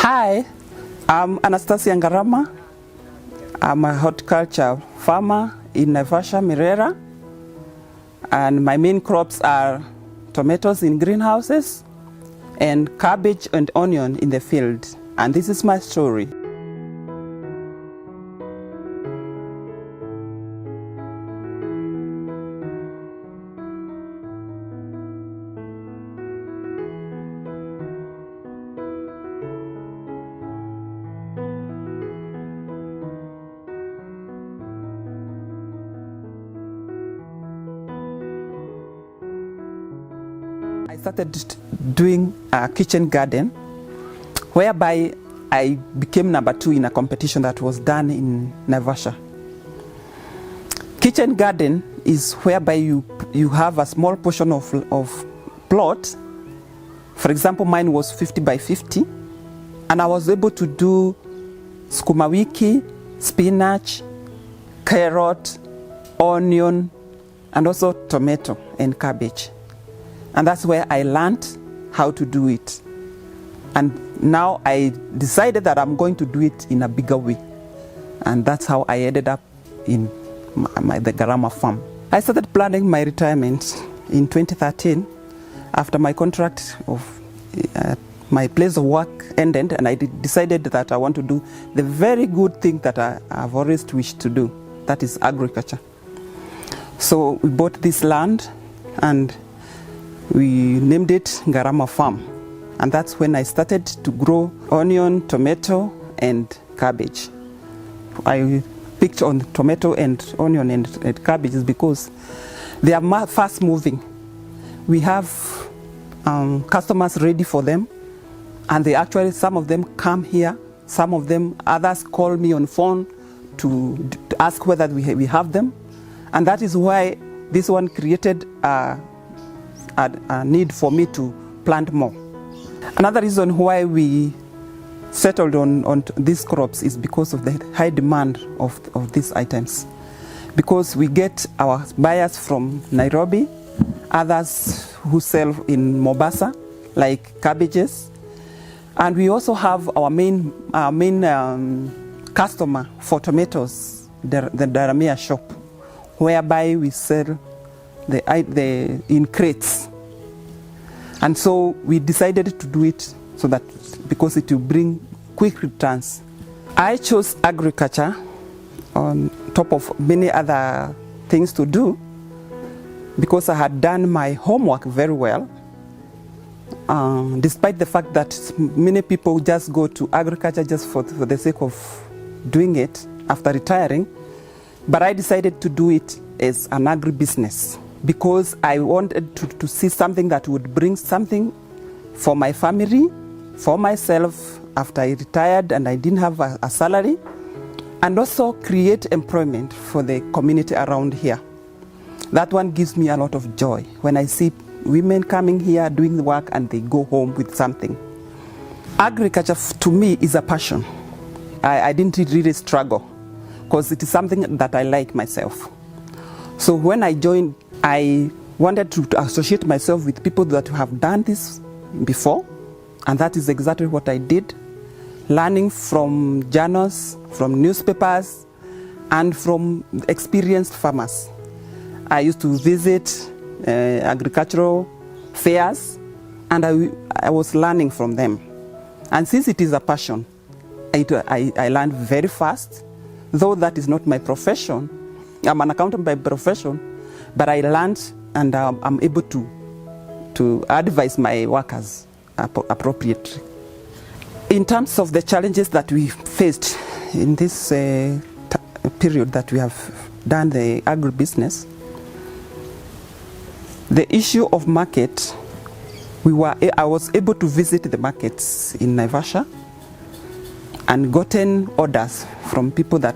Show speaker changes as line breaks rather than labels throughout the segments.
Hi, I'm Anastasia Ngarama. I'm a horticulture farmer in Naivasha, Mirera, and my main crops are tomatoes in greenhouses and cabbage and onion in the field. And this is my story. I started doing a kitchen garden, whereby I became number 2 in a competition that was done in Naivasha. Kitchen garden is whereby you have a small portion of plot. For example, mine was 50 by 50, and I was able to do sukuma wiki, spinach, carrot, onion, and also tomato and cabbage. And that's where I learned how to do it. And now I decided that I'm going to do it in a bigger way. And that's how I ended up in the Ngarama farm. I started planning my retirement in 2013 after my contract of my place of work ended, and I decided that I want to do the very good thing that I've always wished to do, that is agriculture. So we bought this land and we named it Ngarama Farm, and that's when I started to grow onion, tomato, and cabbage. I picked on tomato and onion and cabbage because they are fast moving. We have customers ready for them, and some of them come here, others call me on phone to ask whether we have them, and that is why this one created a need for me to plant more. Another reason why we settled on these crops is because of the high demand of these items. Because we get our buyers from Nairobi, others who sell in Mombasa, like cabbages, and we also have our main customer for tomatoes, the Daramia shop, whereby we sell in crates. And so we decided to do it so that because it will bring quick returns. I chose agriculture on top of many other things to do because I had done my homework very well, despite the fact that many people just go to agriculture just for the sake of doing it after retiring. But I decided to do it as an agribusiness, because I wanted to see something that would bring something for my family, for myself after I retired and I didn't have a salary, and also create employment for the community around here. That one gives me a lot of joy when I see women coming here doing the work and they go home with something. Agriculture to me is a passion. I didn't really struggle because it is something that I like myself. So when I joined, I wanted to associate myself with people that have done this before, and that is exactly what I did, learning from journals, from newspapers, and from experienced farmers. I used to visit agricultural fairs, and I was learning from them. And since it is a passion, I learned very fast, though that is not my profession. I'm an accountant by profession, but I learned and I'm able to advise my workers appropriately. In terms of the challenges that we faced in this period that we have done the agribusiness, the issue of market, I was able to visit the markets in Naivasha and gotten orders from people that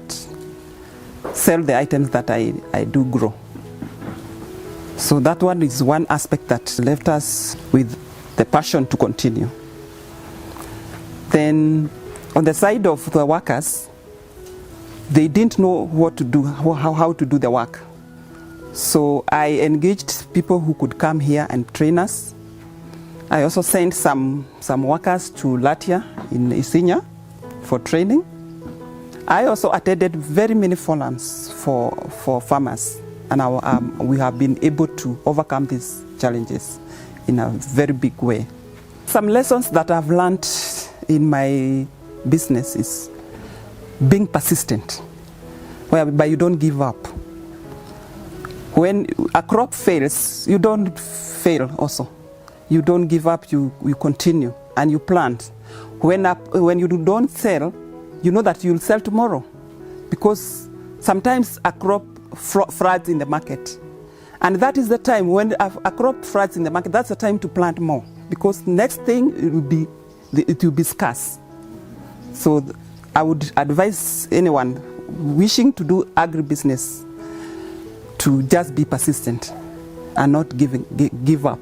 sell the items that I do grow. So that one is one aspect that left us with the passion to continue. Then on the side of the workers, they didn't know what to do, how to do the work. So I engaged people who could come here and train us. I also sent some workers to Latia in Isinya for training. I also attended very many forums for farmers, and we have been able to overcome these challenges in a very big way. Some lessons that I've learned in my business is being persistent, whereby you don't give up. When a crop fails, you don't fail also. You don't give up, you continue and you plant. When you don't sell, you know that you'll sell tomorrow, because sometimes a crop floods in the market. And that is the time when a crop floods in the market, that's the time to plant more, because next thing it will be scarce. So I would advise anyone wishing to do agribusiness to just be persistent and not give up.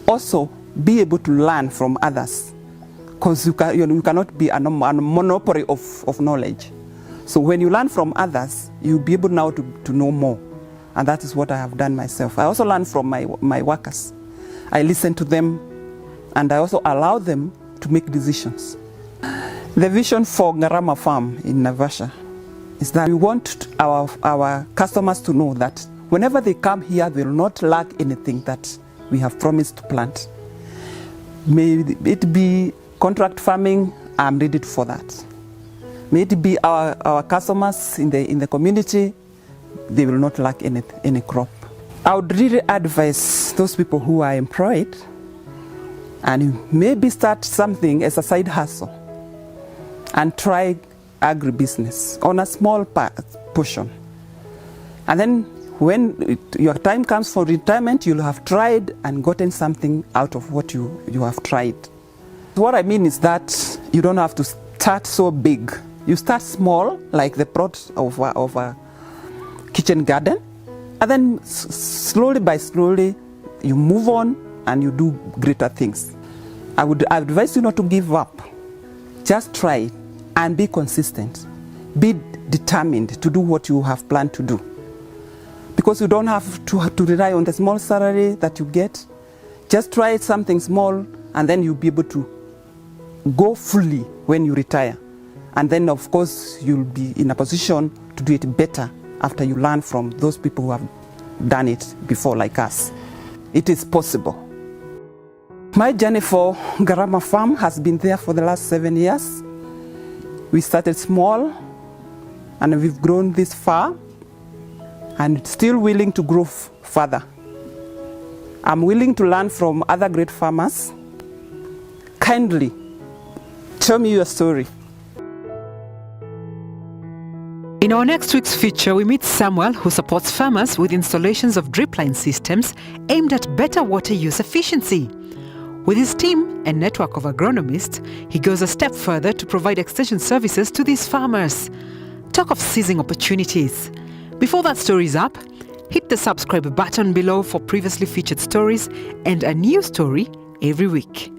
Also, be able to learn from others, because you cannot be a monopoly of knowledge. So when you learn from others, you'll be able now to know more. And that is what I have done myself. I also learn from my workers. I listen to them, and I also allow them to make decisions. The vision for Mkulima Farm in Naivasha is that we want our customers to know that whenever they come here, they will not lack anything that we have promised to plant. May it be contract farming, I'm ready for that. May it be our customers in the community, they will not lack any crop. I would really advise those people who are employed and maybe start something as a side hustle and try agribusiness on a small portion. And then when your time comes for retirement, you'll have tried and gotten something out of what you have tried. What I mean is that you don't have to start so big. You start small, like the plot of a kitchen garden, and then slowly by slowly, you move on and you do greater things. I would advise you not to give up. Just try and be consistent. Be determined to do what you have planned to do. Because you don't have to rely on the small salary that you get. Just try something small, and then you'll be able to go fully when you retire. And then, of course, you'll be in a position to do it better after you learn from those people who have done it before, like us. It is possible. My journey for Mkulima Farm has been there for the last 7 years. We started small, and we've grown this far, and still willing to grow further. I'm willing to learn from other great farmers. Kindly tell me your story.
In our next week's feature, we meet Samuel, who supports farmers with installations of dripline systems aimed at better water use efficiency. With his team and network of agronomists, he goes a step further to provide extension services to these farmers. Talk of seizing opportunities. Before that story is up, hit the subscribe button below for previously featured stories and a new story every week.